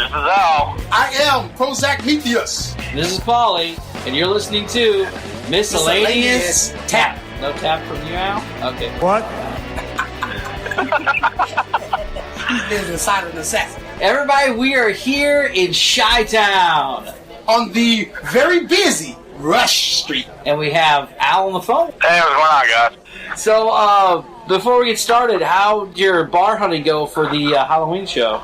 This is Al. I am Prozac Metheus. This is Polly, and you're listening to Miscellaneous TAP. No tap from you, Al? Okay. What? He's been inside of the assassin. Everybody, we are here in Chi-Town. On the very busy Rush Street. And we have Al on the phone. Hey, what's going on, guys? So, before we get started, how'd your bar hunting go for the Halloween show?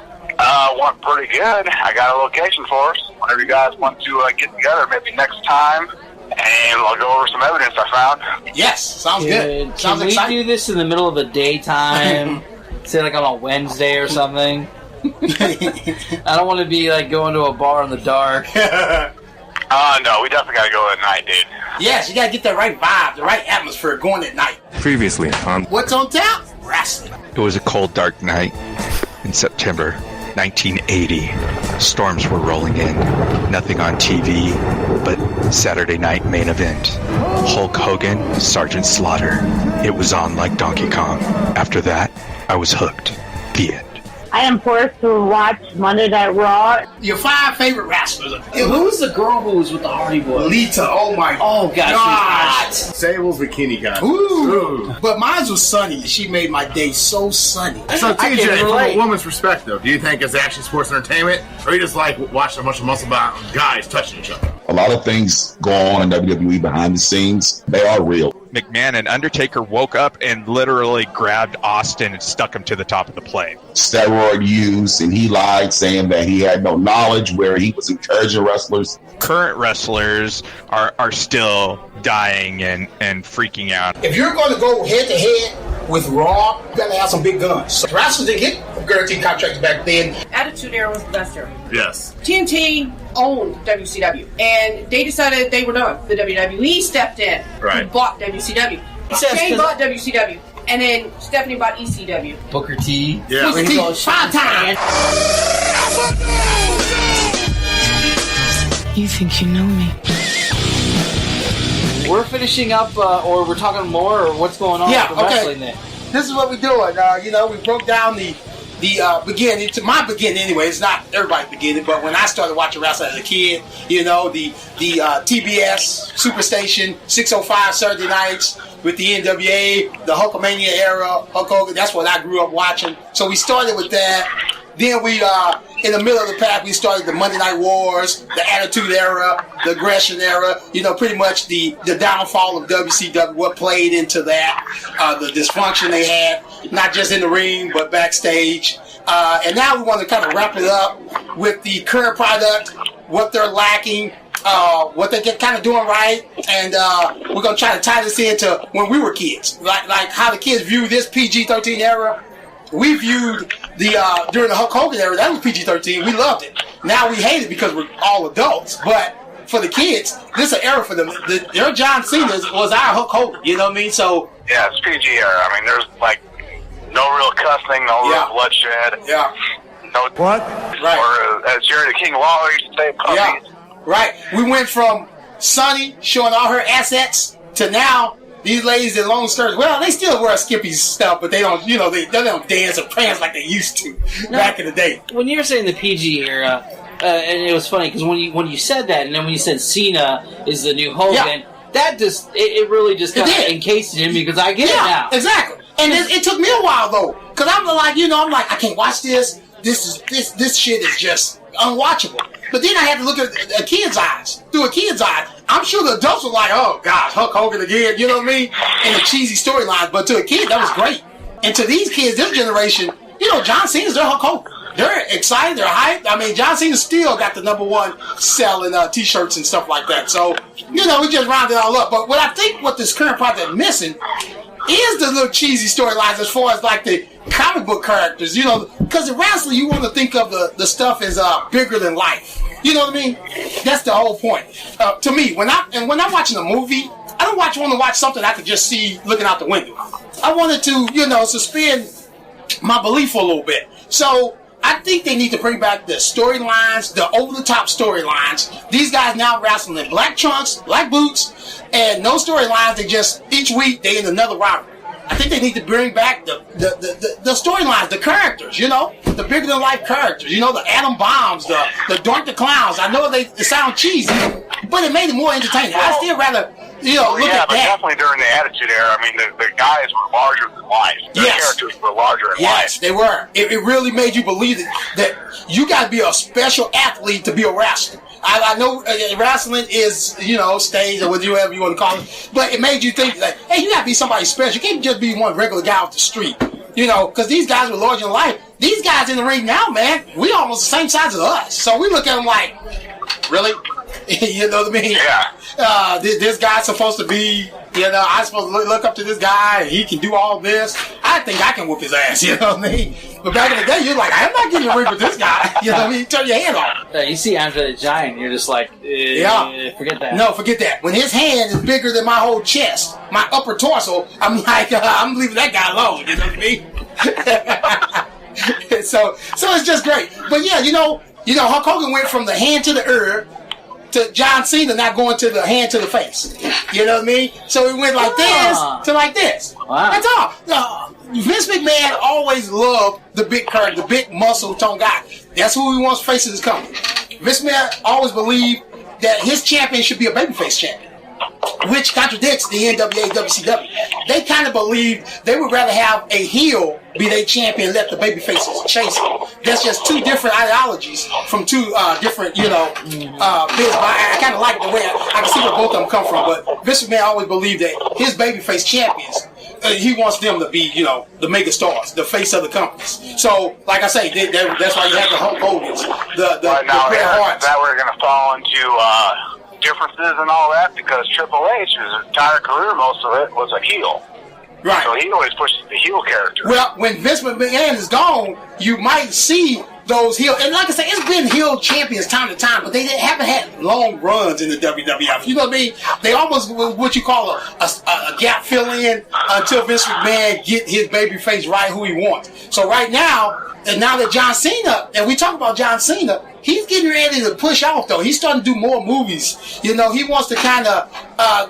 Went pretty good. I got a location for us. Whenever you guys want to get together, maybe next time, and I'll go over some evidence I found. Yes, sounds good. Can Sounds we exciting. do this in the middle of the daytime? Say like on a Wednesday or something? I don't want to be like going to a bar in the dark. No, we definitely gotta go at night, dude. Yes, you gotta get the right vibe, the right atmosphere going at night. Previously on What's on tap? Wrestling. It was a cold, dark night in September 1980. Storms were rolling in. Nothing on TV but Saturday night main event. Hulk Hogan, Sergeant Slaughter. It was on like Donkey Kong. After that, I was hooked. The end. I am forced to watch Monday Night Raw. Your 5 favorite wrestlers. Who's the girl who was with the Hardy Boys? Lita, oh my Oh, gosh. God. Sable's bikini guy. Ooh. But mine was Sunny. She made my day so sunny. So I TJ, can from relate. a woman's perspective, do you think it's actually sports entertainment, or you just like watching a bunch of muscle-bound guys touching each other? A lot of things go on in WWE behind the scenes. They are real. McMahon and Undertaker woke up and literally grabbed Austin and stuck him to the top of the plane. Steroid use, and he lied saying that he had no knowledge where he was encouraging wrestlers. Current wrestlers are still dying and freaking out. If you're going to go head-to-head with Raw, you got to have some big guns. So wrestlers didn't get guaranteed contracts back then. Attitude Era was the best era. Yes. TNT owned WCW, and they decided they were done. The WWE stepped in, Right. who bought WCW. says Shane 'cause- bought WCW, and then Stephanie bought ECW. Booker T. Yeah. Booker T, 5 times. You think you know me? We're finishing up, or we're talking more, or what's going on Yeah, with the okay. wrestling then? This is what we're doing. We broke down the beginning. To my beginning anyway. It's not everybody's beginning, but when I started watching wrestling as a kid, the TBS Superstation 605 Saturday nights with the NWA, the Hulkamania era, Hulk Hogan. That's what I grew up watching. So we started with that. Then we, in the middle of the pack, we started the Monday Night Wars, the Attitude Era, the Aggression Era. Pretty much the downfall of WCW. What played into that? The dysfunction they had, not just in the ring but backstage. And now we want to kind of wrap it up with the current product, what they're lacking, what they get kind of doing right, and we're gonna try to tie this into when we were kids, like how the kids view this PG-13 era. We viewed during the Hulk Hogan era, that was PG-13. We loved it. Now we hate it because we're all adults. But for the kids, this is an era for them. Their John Cena was our Hulk Hogan. You know what I mean? So Yeah, it's PG era. I mean, there's like no real cussing, no Yeah. real bloodshed. yeah, No, What? right. or as Jerry the King Lawler used to say, puppies. Yeah, right. We went from Sunny showing all her assets to now these ladies in long skirts. Well, they still wear skimpy stuff, but they don't. They don't dance or prance like they used to back in the day. When you were saying the PG era, and it was funny because when you said that, and then when you said Cena is the new Hogan, that just it really just kind of did. encased him because I get it now. Exactly. And it took me a while though, because I'm like, I can't watch this. This shit is just unwatchable. But then I had to look at a kid's eyes, through a kid's eyes. I'm sure the adults were like, oh gosh, Hulk Hogan again, you know what I mean? And the cheesy storylines. But to a kid, that was great. And to these kids, this generation, John Cena's their Hulk Hogan. They're excited, they're hyped. I mean, John Cena still got the #1 selling t-shirts and stuff like that. So, we just rounded it all up. But what this current project is missing is the little cheesy storylines as far as like the comic book characters, because in wrestling you want to think of the stuff as bigger than life. You know what I mean? That's the whole point. To me, when I'm watching a movie, I don't want to watch something I could just see looking out the window. I wanted to, suspend my belief for a little bit. So I think they need to bring back the storylines, the over-the-top storylines. These guys now wrestling in black trunks, black boots, and no storylines. They just, each week, they in another rivalry. I think they need to bring back the storylines, the characters, the bigger than life characters, the Atom Bombs, the Doink the Clowns. I know it sound cheesy, but it made it more entertaining. I still rather, look at that. Definitely during the Attitude Era, I mean, the guys were larger than life. The characters were larger than life. Yes, they were. It really made you believe that you got to be a special athlete to be a wrestler. I know wrestling is, stage or whatever you want to call it, but it made you think like, hey, you got to be somebody special. You can't just be one regular guy off the street, because these guys were larger than life. These guys in the ring now, man, we almost the same size as us. So we look at them like, really? You know what I mean? Yeah. This guy's supposed to be, I'm supposed to look up to this guy. He can do all this. I think I can whoop his ass. You know what I mean? But back in the day, you're like, I'm not getting a ring with this guy. You know what I mean? Turn your head off. You see Andre the Giant, you're just like, forget that. No, forget that. When his hand is bigger than my whole chest, my upper torso, I'm like, I'm leaving that guy alone. You know what I mean? So it's just great. But yeah, Hulk Hogan went from the hand to the ear to John Cena not going to the hand to the face. You know what I mean? So it went like this to like this. Wow. That's all. Vince McMahon always loved the big curve, the big muscle tone guy. That's who he wants facing his company. Vince McMahon always believed that his champion should be a babyface champion, which contradicts the NWA, WCW. They kind of believe they would rather have a heel be their champion and let the babyfaces chase it. That's just two different ideologies from two different, biz. But I kind of like the way I can see where both of them come from. But Vince McMahon always believed that his babyface champions, he wants them to be, the mega stars, the face of the companies. So, like I say, that's why you have the Hulk Hogan's, the Bret Harts. That we're going to fall into differences and all that, because Triple H, his entire career, most of it was a heel. Right. So he always pushes the heel character. Well, when Vince McMahon is gone, you might see those heel, and like I say, it's been heel champions time to time, but they haven't had long runs in the WWF. You know what I mean? They almost what you call a gap fill in until Vince McMahon get his baby face right who he wants. So right now, and now that John Cena, and we talk about John Cena, he's getting ready to push off though. He's starting to do more movies. He wants to kind of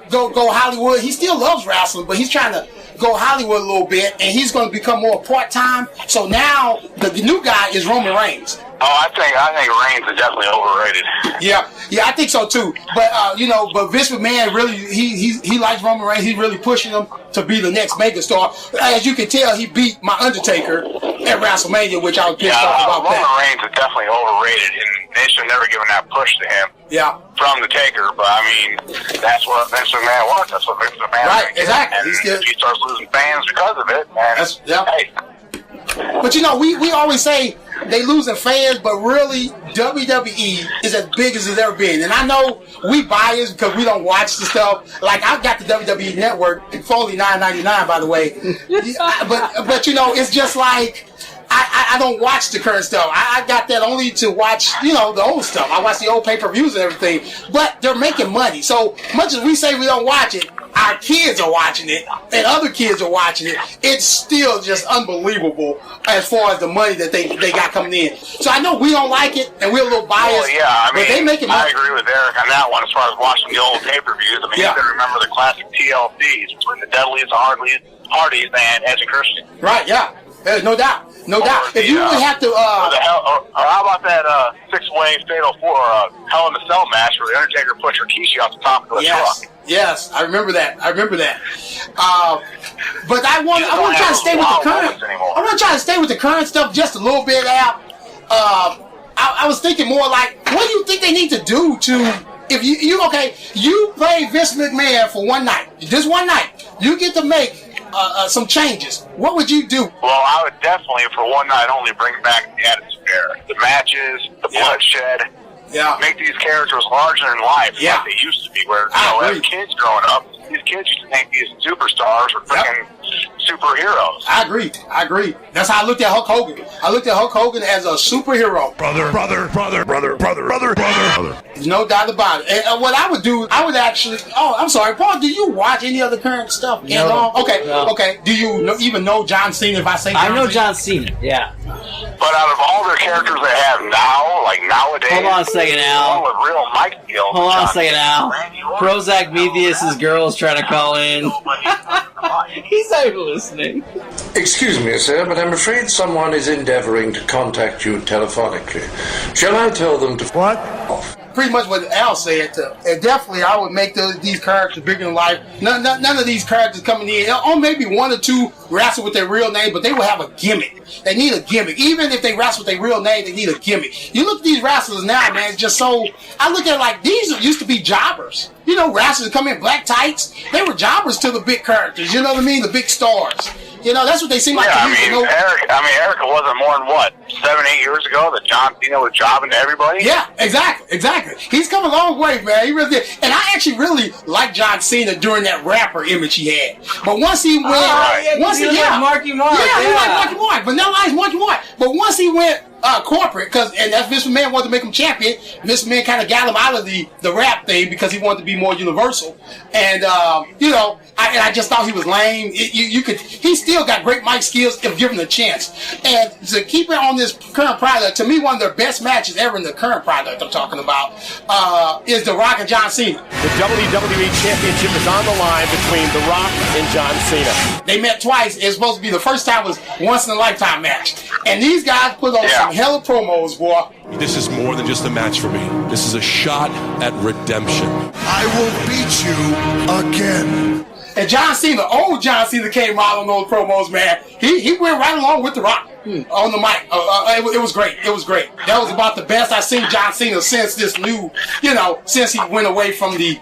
go Hollywood. He still loves wrestling, but he's trying to go Hollywood a little bit, and he's going to become more part-time. So now the new guy is Roman Reigns. Oh, I think Reigns is definitely overrated. Yeah, I think so too. But but Vince McMahon really he likes Roman Reigns. He's really pushing him to be the next megastar. As you can tell, he beat my Undertaker at WrestleMania, which I was pissed off about. Roman Reigns is definitely overrated, and they should have never given that push to him. Yeah. From the Taker, but I mean, that's what Vince McMahon wants. That's what Vince McMahon right, exactly. And if he starts losing fans because of it, hey. But we always say they losing fans, but really WWE is as big as it's ever been. And I know we biased because we don't watch the stuff. Like I've got the WWE Network for only $9.99, by the way. But it's just like I don't watch the current stuff. I got that only to watch, the old stuff. I watch the old pay-per-views and everything. But they're making money. So much as we say we don't watch it, our kids are watching it, and other kids are watching it. It's still just unbelievable as far as the money that they got coming in. So I know we don't like it, and we're a little biased. Well, yeah, but they making money. I agree with Eric on that one as far as watching the old pay-per-views. I mean, you can remember the classic TLCs between the Dudleys, the Hardys, and Edge and Christian. Right, yeah. There's no doubt. No doubt. If you would have to... or how about that six-way Fatal 4 Hell in a Cell match where the Undertaker pushed Rikishi off the top of the truck? Yes, I remember that. But I want to try to stay with the current... I want to try to stay with the current stuff just a little bit out. I was thinking more like, what do you think they need to do to... If you play Vince McMahon for one night. Just one night. You get to make... some changes. What would you do? Well, I would definitely, for one night only, bring back the Attitude Era. The matches, the bloodshed. Yeah. Make these characters larger than life, like they used to be. Where as kids growing up, these kids used to think these superstars were freaking superheroes. I agree. That's how I looked at Hulk Hogan. I looked at Hulk Hogan as a superhero. Brother. There's no doubt about it. And what I would do, I would actually... Oh, I'm sorry. Paul, do you watch any of the current stuff? No. Okay. Do you even know John Cena if I say John Cena? I know John Cena, yeah. But out of all their characters they have now, like nowadays... Hold on a second, Al. With real Mike skills. Hold on a second, Al. Prozac Metheus' girl is trying to call in. He's not even listening. Excuse me, sir, but I'm afraid someone is endeavoring to contact you telephonically. Shall I tell them to... What? Pretty much what Al said. And definitely, I would make these characters bigger than life. None of these characters coming in, or maybe one or two wrestle with their real name, but they will have a gimmick. They need a gimmick. Even if they wrestle with their real name, they need a gimmick. You look at these wrestlers now, man, it's just so... I look at it like, these used to be jobbers. You know, wrestlers come in black tights. They were jobbers to the big characters. You know what I mean? The big stars. You know, that's what they seem like to me. Erica wasn't more than, 7-8 years ago that John Cena was jobbing to everybody? Yeah, exactly. He's come a long way, man. He really did. And I actually really liked John Cena during that rapper image he had. But once he went... Like Marky Mark. Yeah, he like Marky Mark. Vanilla Ice Marky Mark. But once he went corporate, and that's Vince McMahon wanted to make him champion, Vince McMahon kind of got him out of the rap thing because he wanted to be more universal. And, I just thought he was lame. He still got great mic skills if given a chance. And to keep it on this current product, to me, one of their best matches ever in the current product I'm talking about is The Rock and John Cena. The WWE Championship is on the line between The Rock and John Cena. They met twice. It's supposed to be the first time was once in a lifetime match. And these guys put on some hella promos, boy. This is more than just a match for me. This is a shot at redemption. I will beat you again. And John Cena, old John Cena came out on those promos, man. He went right along with The Rock on the mic. It was great. It was great. That was about the best I've seen John Cena since this new, since he went away from the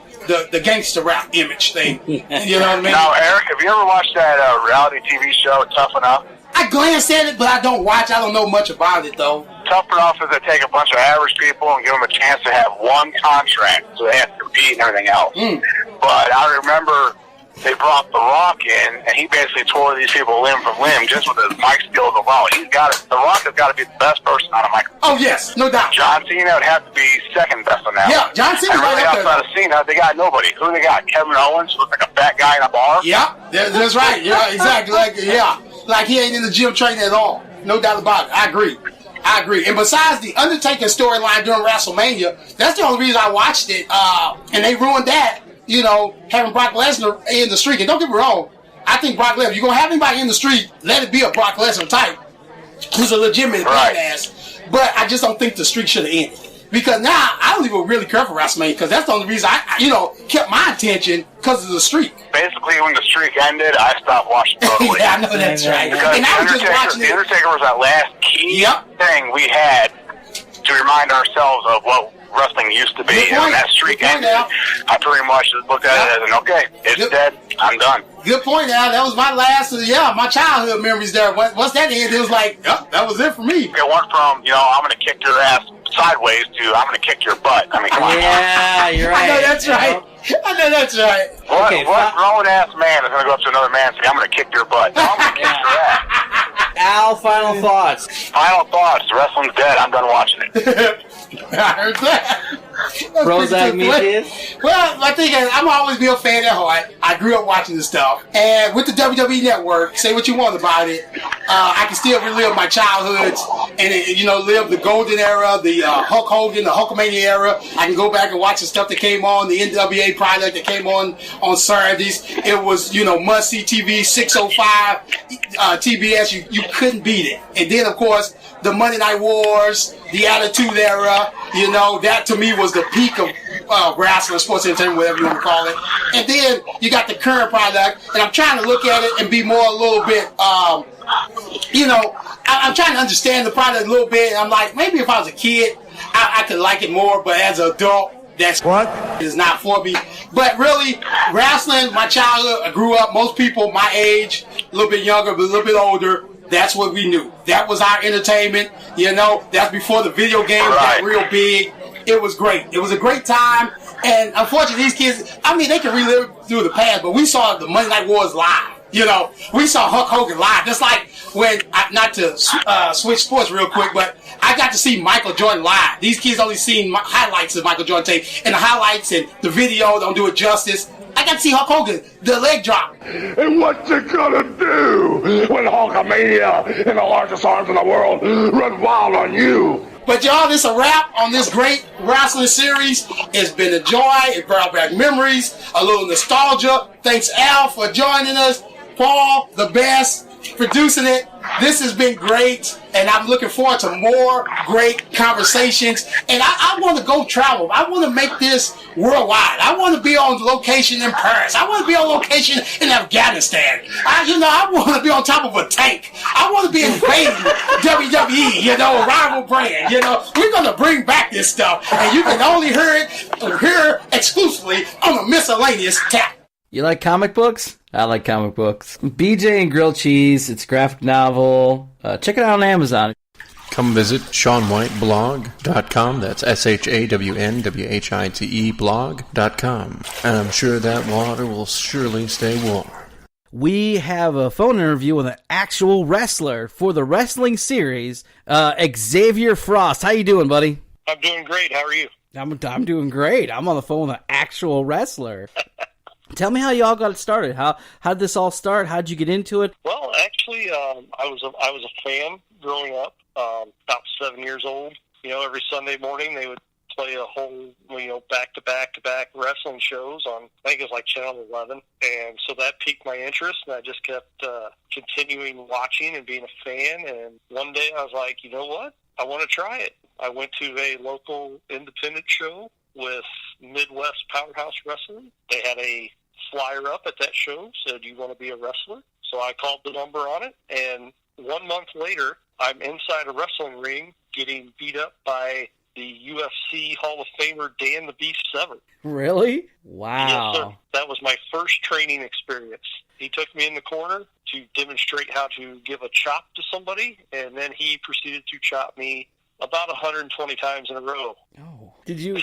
gangster rap image thing. You know what I mean? Now, Eric, have you ever watched that reality TV show, Tough Enough? I glanced at it, but I don't watch. I don't know much about it, though. Tough Enough is they take a bunch of average people and give them a chance to have one contract, so they have to compete and everything else. But I remember they brought The Rock in, and he basically tore these people limb from limb just with his mic skills alone. The Rock has got to be the best person on a microphone. Oh, yes, no doubt. John Cena would have to be second best on that. Yeah, John Cena right up there. Outside of Cena, they got nobody. Who they got? Kevin Owens, looks like a fat guy in a bar? Yeah, that's right. Yeah, exactly. Like he ain't in the gym training at all. No doubt about it. I agree. And besides the Undertaker storyline during WrestleMania, that's the only reason I watched it. And they ruined that, having Brock Lesnar in the streak. And don't get me wrong, I think Brock Lesnar, if you're going to have anybody in the streak, let it be a Brock Lesnar type who's a legitimate badass. But I just don't think the streak should have ended. Because now, I don't even really care for WrestleMania, because that's the only reason I kept my attention because of the streak. Basically, when the streak ended, I stopped watching totally. Yeah, I know that's right. Because and I was just watching The Undertaker was that last key thing we had to remind ourselves of what wrestling used to be. And when that streak ended, I pretty much just looked at it as it's dead, I'm done. Good point, Al. That was my last, my childhood memories there. Once that ended, it was like, that was it for me. It went from, I'm going to kick your ass sideways to I'm going to kick your butt. I mean, come on. Yeah, you're right. I know that's right. What grown-ass man is going to go up to another man and say, I'm going to kick your butt? No, I'm going to kick your ass. Al, final thoughts. Final thoughts. Wrestling's dead. I'm done watching it. I heard that. Prozac media? Well, I think I'm always be a fan at heart. I grew up watching this stuff. And with the WWE Network, say what you want about it, I can still relive my childhoods and, live the golden era, the Hulk Hogan, the Hulkamania era. I can go back and watch the stuff that came on, the NWA product that came on Saturdays. It was, must-see TV, 605, TBS. You couldn't beat it. And then, of course, the Monday Night Wars, the Attitude Era, that to me was the peak of wrestling, sports entertainment, whatever you want to call it. And then you got the current product, and I'm trying to look at it and be more a little bit, I'm trying to understand the product a little bit, and I'm like, maybe if I was a kid, I could like it more, but as an adult, that's what is not for me. But really, wrestling, my childhood, I grew up, most people my age, a little bit younger, but a little bit older, that's what we knew. That was our entertainment. That's before the video games got real big. It was great. It was a great time. And unfortunately, these kids, they can relive through the past, but we saw the Monday Night Wars live. We saw Hulk Hogan live. Just like when, not to switch sports real quick, but I got to see Michael Jordan live. These kids only seen highlights of Michael Jordan tape, and the highlights and the video don't do it justice. I got to see Hulk Hogan, the leg drop. And what's it gonna do when Hulkamania and the largest arms in the world run wild on you? But y'all, this a wrap on this great wrestling series. It's been a joy. It brought back memories, a little nostalgia. Thanks, Al, for joining us. Paul, the best, producing it. This has been great, and I'm looking forward to more great conversations. And I want to go travel. I want to make this worldwide. I want to be on location in Paris. I want to be on location in Afghanistan. I want to be on top of a tank. I want to be invading WWE, a rival brand. We're going to bring back this stuff, and you can only hear it exclusively on the Miscellaneous TAP. You like comic books? I like comic books. BJ and Grilled Cheese. It's a graphic novel. Check it out on Amazon. Come visit ShawnWhiteBlog.com. That's ShawnWhite blog.com. And I'm sure that water will surely stay warm. We have a phone interview with an actual wrestler for the wrestling series, Xavier Frost. How you doing, buddy? I'm doing great. How are you? I'm doing great. I'm on the phone with an actual wrestler. Tell me how y'all got it started. How did this all start? How'd you get into it? Well, actually, I was a fan growing up. About 7 years old. Every Sunday morning they would play a whole, back-to-back wrestling shows on, I think it was like Channel 11. And so that piqued my interest, and I just kept continuing watching and being a fan. And one day I was like, you know what? I want to try it. I went to a local independent show with Midwest Powerhouse Wrestling. They had a flyer up at that show, said, do you want to be a wrestler? So I called the number on it, and 1 month later, I'm inside a wrestling ring getting beat up by the UFC Hall of Famer Dan the Beast Severn. Really? Wow. Yes, sir. That was my first training experience. He took me in the corner to demonstrate how to give a chop to somebody, and then he proceeded to chop me about 120 times in a row. Oh. Did you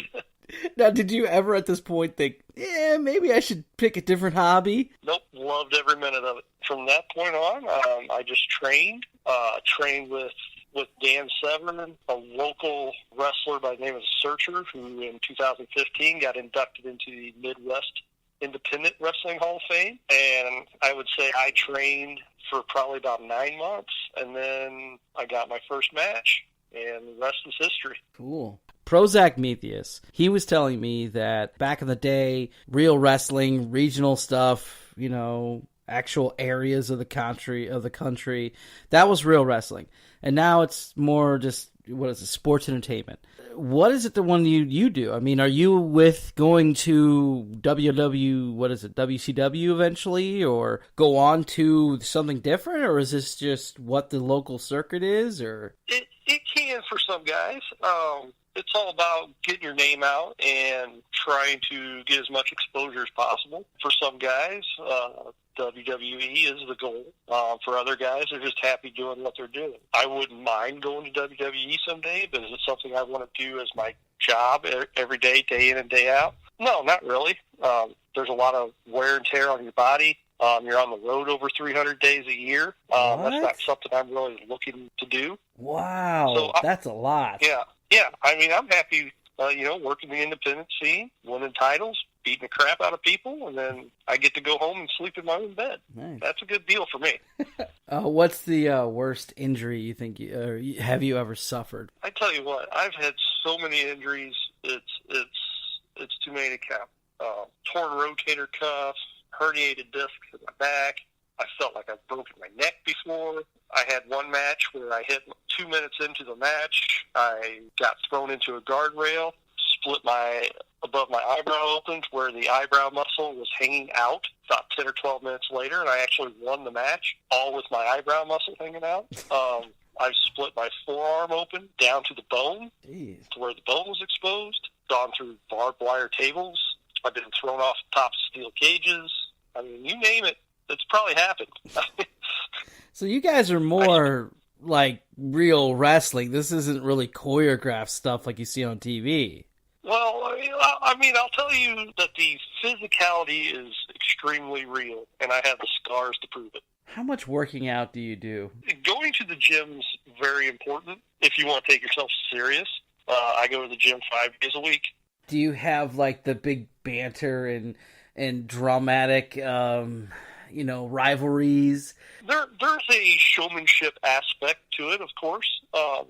ever at this point think, maybe I should pick a different hobby? Nope, loved every minute of it. From that point on, I just trained with Dan Severn, a local wrestler by the name of Searcher, who in 2015 got inducted into the Midwest Independent Wrestling Hall of Fame. And I would say I trained for probably about 9 months, and then I got my first match, and the rest is history. Cool. Prozac Metheus, he was telling me that back in the day, real wrestling, regional stuff, actual areas of the country, that was real wrestling. And now it's more just, sports entertainment. What is it the one you do? I mean, are you going to WCW eventually, or go on to something different, or is this just what the local circuit is, or? It can for some guys. It's all about getting your name out and trying to get as much exposure as possible. For some guys, WWE is the goal. For other guys, they're just happy doing what they're doing. I wouldn't mind going to WWE someday, but is it something I want to do as my job every day, day in and day out? No, not really. There's a lot of wear and tear on your body. You're on the road over 300 days a year. That's not something I'm really looking to do. Wow, so that's a lot. Yeah. I mean, I'm happy, working the independent scene, winning titles, beating the crap out of people, and then I get to go home and sleep in my own bed. Nice. That's a good deal for me. What's the worst injury you think have you ever suffered? I tell you what, I've had so many injuries. It's too many to count. Torn rotator cuff, herniated discs in my back. I felt like I'd broken my neck before. I had one match where I hit 2 minutes into the match. I got thrown into a guardrail, split above my eyebrow open to where the eyebrow muscle was hanging out about 10 or 12 minutes later, and I actually won the match, all with my eyebrow muscle hanging out. I've split my forearm open down to the bone, to where the bone was exposed, gone through barbed wire tables. I've been thrown off the top of steel cages. I mean, you name it, it's probably happened. So you guys are more like real wrestling. This isn't really choreographed stuff like you see on TV. Well, I mean, I'll tell you that the physicality is extremely real, and I have the scars to prove it. How much working out do you do? Going to the gym's very important if you want to take yourself serious. I go to the gym 5 days a week. Do you have like the big banter and dramatic, rivalries? There's a showmanship aspect to it, of course.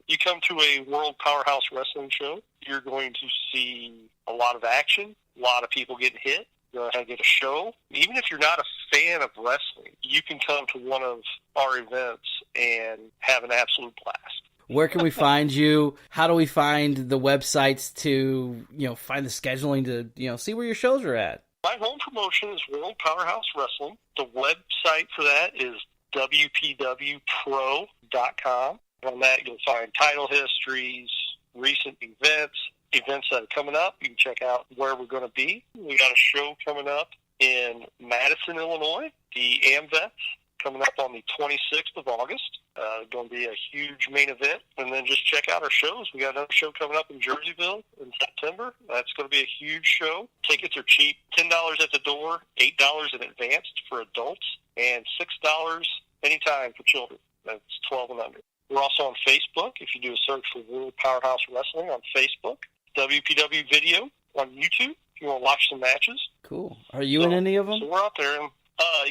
You come to a World Powerhouse Wrestling show, you're going to see a lot of action, a lot of people getting hit, get a show. Even if you're not a fan of wrestling, you can come to one of our events and have an absolute blast. Where can we find you? How do we find the websites to, find the scheduling to, see where your shows are at? My home promotion is World Powerhouse Wrestling. The website for that is wpwpro.com. On that, you'll find title histories, recent events that are coming up. You can check out where we're going to be. We got a show coming up in Madison, Illinois, the AMVETS, coming up on the 26th of August. Going to be a huge main event. And then just check out our shows. We got another show coming up in Jerseyville in September. That's going to be a huge show. Tickets are cheap. $10 at the door, $8 in advance for adults, and $6 anytime for children. That's 12 and under. We're also on Facebook. If you do a search for World Powerhouse Wrestling on Facebook, WPW Video on YouTube, if you want to watch some matches. Cool. Are you in any of them? So we're out there. And,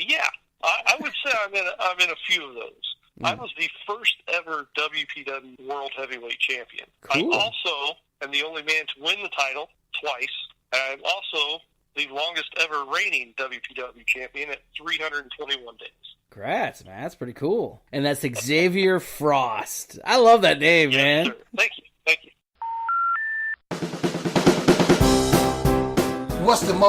yeah. I would say I'm in a few of those. I was the first ever WPW World Heavyweight Champion. Cool. I also am the only man to win the title twice. I'm also the longest ever reigning WPW Champion at 321 days. Congrats, man. That's pretty cool. And that's Xavier Frost. I love that name, man. Sir. Thank you. What's some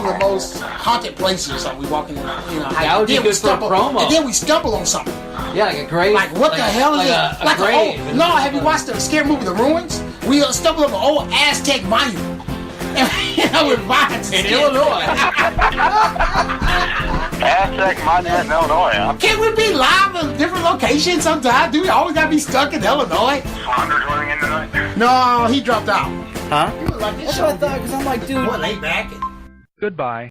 of the most haunted places are we walking in? That would be good for a promo. And then we stumble on something. Yeah, like a grave. Like, what the hell is it? Like a grave. Have you watched the scary movie The Ruins? We stumbled on an old Aztec monument. With vines in Illinois. Aztec monument in Illinois, huh? Can't we be live in different locations sometimes? Do we always gotta be stuck in Illinois? Founder going in tonight? No, he dropped out. Huh? He was like, That's what I thought, because I'm like, dude. Lay back. Goodbye.